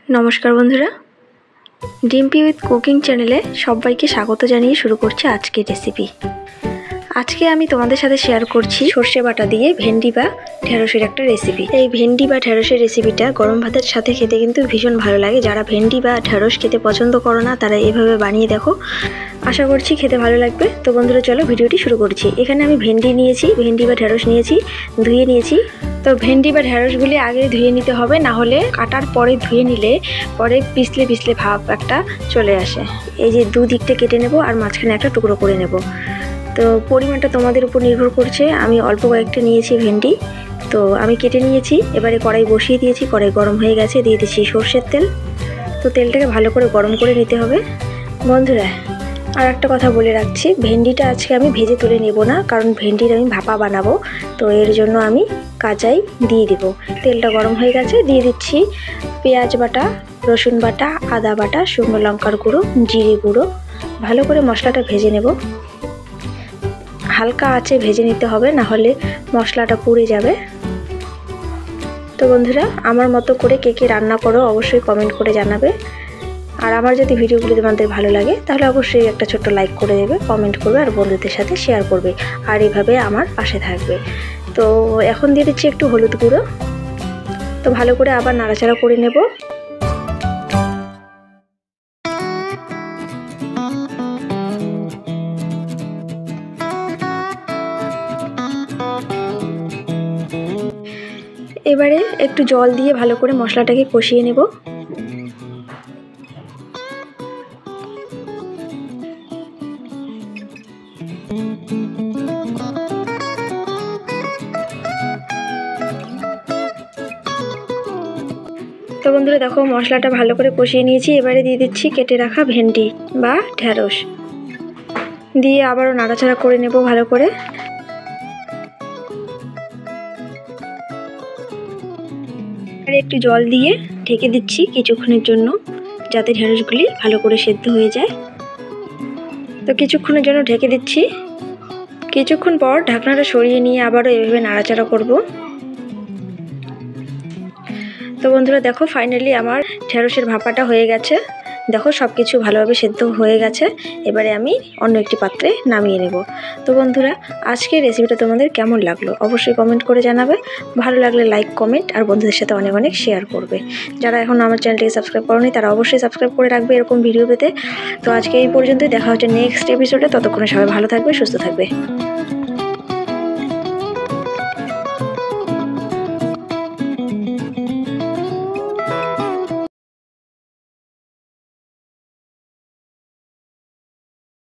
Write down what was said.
नमस्कार बंधुरा Dimpy with cooking चैनेले सबाइके स्वागत जानिए शुरू करছি আজকের রেসিপি। আজকে আমি তোমাদের সাথে শেয়ার করছি সরষে বাটা দিয়ে ভেন্ডি বা ঢেঁড়সের একটা রেসিপি। এই ভেন্ডি বা ঢেঁড়সের রেসিপিটা গরম ভাতের সাথে খেতে কিন্তু ভীষণ ভালো লাগে। যারা ভেন্ডি বা ঢেঁড়স খেতে পছন্দ করো না তারা এভাবে বানিয়ে দেখো, আশা করছি খেতে ভালো লাগবে। তো বন্ধুরা চলো ভিডিওটি শুরু করছি। এখানে আমি ভেন্ডি নিয়েছি, ভেন্ডি বা ঢেঁড়স নিয়েছি, ধুয়ে নিয়েছি। তো ভেন্ডি বা ঢেঁড়সগুলি আগে ধুয়ে নিতে হবে, না হলে কাটার পরে ধুয়ে নিলে পরে পিছলে পিছলে ভাব একটা চলে আসে। এই যে দুদিকটা কেটে নেব আর মাঝখানে একটা টুকরো করে নেব। তো পরিমাণটা তোমাদের উপর নির্ভর করছে। আমি অল্প কয়েকটা নিয়েছি ভেন্ডি, তো আমি কেটে নিয়েছি। এবারে কড়াই বসিয়ে দিয়েছি, কড়াই গরম হয়ে গেছে, দিয়ে দিচ্ছি সর্ষের তেল। তো তেলটাকে ভালো করে গরম করে নিতে হবে। বন্ধুরা আর একটা কথা বলে রাখছি, ভেন্ডিটা আজকে আমি ভেজে তুলে নেব না, কারণ ভেন্ডির আমি ভাপা বানাবো। তো এর জন্য আমি কাঁচাই দিয়ে দেব। তেলটা গরম হয়ে গেছে, দিয়ে দিচ্ছি পেঁয়াজ বাটা, রসুন বাটা, আদা বাটা, শুকনো লঙ্কার গুঁড়ো, জিরে গুঁড়ো। ভালো করে মশলাটা ভেজে নেব। হালকা আঁচে ভেজে নিতে হবে, না হলে মশলাটা পুড়ে যাবে। তো বন্ধুরা আমার মতো করে কে কে রান্না করো অবশ্যই কমেন্ট করে জানাবে। আর আমার যদি ভিডিওগুলি তোমাদের ভালো লাগে তাহলে অবশ্যই একটা ছোট্ট লাইক করে দেবে, কমেন্ট করবে আর বন্ধুদের সাথে শেয়ার করবে, আর এভাবে আমার পাশে থাকবে। তো এখন দিয়ে দিচ্ছি একটু হলুদ গুঁড়ো। তো ভালো করে আবার নাড়াচাড়া করে নেব। এবারে একটু জল দিয়ে ভালো করে মশলাটাকে কষিয়ে নেব। তো বন্ধুরা দেখো মশলাটা ভালো করে কষিয়ে নিয়েছি। এবারে দিয়ে দিচ্ছি কেটে রাখা ভেন্ডি বা ঢেঁড়স, দিয়ে আবারও নাড়াচাড়া করে নেব ভালো করে। আর একটু জল দিয়ে ঢেকে দিচ্ছি কিছুক্ষণের জন্য, যাতে ঢেঁড়সগুলি ভালো করে সেদ্ধ হয়ে যায়। তো কিছুক্ষণের জন্য ঢেকে দিচ্ছি। কিছুক্ষণ পর ঢাকনাটা সরিয়ে নিয়ে আবারও এভাবে নাড়াচাড়া করব। তো বন্ধুরা দেখো ফাইনালি আমার ঢেঁড়সের ভাপাটা হয়ে গেছে। দেখো সব কিছু ভালোভাবে সেদ্ধ হয়ে গেছে। এবারে আমি অন্য একটি পাত্রে নামিয়ে নেব। তো বন্ধুরা আজকের রেসিপিটা তোমাদের কেমন লাগলো অবশ্যই কমেন্ট করে জানাবে। ভালো লাগলে লাইক, কমেন্ট আর বন্ধুদের সাথে অনেক অনেক শেয়ার করবে। যারা এখন আমার চ্যানেলটিকে সাবস্ক্রাইব করোনি তারা অবশ্যই সাবস্ক্রাইব করে রাখবে এরকম ভিডিও পেতে। তো আজকে এই পর্যন্তই, দেখা হচ্ছে নেক্সট এপিসোডে। ততক্ষণে সবাই ভালো থাকবে, সুস্থ থাকবে।